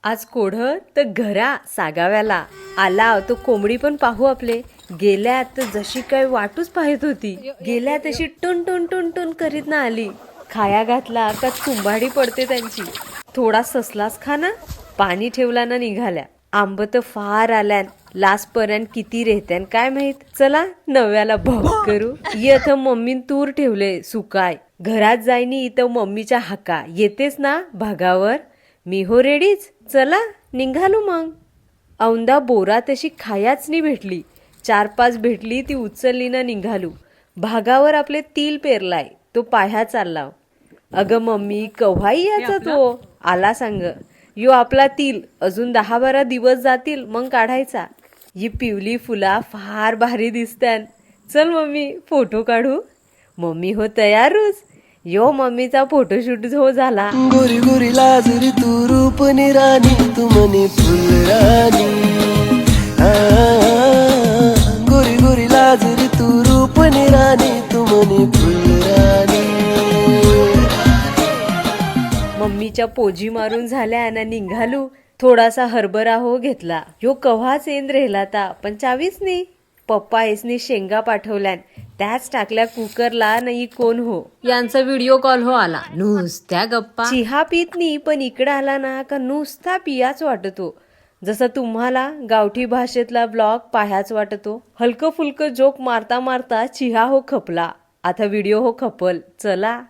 आज कोढ तर घरा सागाव्याला आला तो कोंबडी पण पाहू आपले गेल्यात जशी काय वाटूच पाहत होती गेल्या तशी टुन टुन टुन टुन करीत ना आली खाया घातला का चुंबाडी पडते त्यांची थोडा ससलाच खाना पाणी ठेवला ना निघाल्या आंब तर फार आल्यान लास्टपर्यंत किती रेहत्यान काय माहित चला नव्याला भोग करू इथं मम्मीन तूर ठेवले सुकाय घरात जाईनी इथं मम्मीच्या हाका येतेस ना भागावर मी हो रेडीच चला निघालो मग औंदा बोरा तशी खायाच नाही भेटली 4-5 भेटली ती उचलली ना निघालो भागावर आपले तिल पेरलाय तो पाह्या चालला अगं मम्मी कव्हाही याचा तो आला सांग यो आपला तिल अजून 10-12 दिवस जातील मग काढायचा ही पिवली फुला फार भारी दिसत्यान चल मम्मी फोटो काढू मम्मी हो तयारूच यो मम्मीचा फोटोशूट हो झाला गोरी गोरी लाजरी तू रूपनी राणी तू मनी फुलराणी गोरी गोरी लाजरी तू रूपनी राणी तू मनी फुलराणी मम्मीच्या पोजी मारून झाल्या आणि निघालू थोडासा हरभरा हो घेतला ह्यो कव्हाच येन राहिला ता पण चावीच नाही पप्पा यसनी शेंगा पाठवल्यान त्याच टाकल्या कुकरला नाही कोण हो यांचा व्हिडिओ कॉल हो आला नुसत्या गप्पा चिहा पित नाही पण इकडे आला ना का नुसता पियाच वाटतो जसं तुम्हाला गावठी भाषेतला ब्लॉग पाहायच वाटतो हलकं फुलकं जोक मारता मारता चिहा हो खपला आता व्हिडिओ हो खपल चला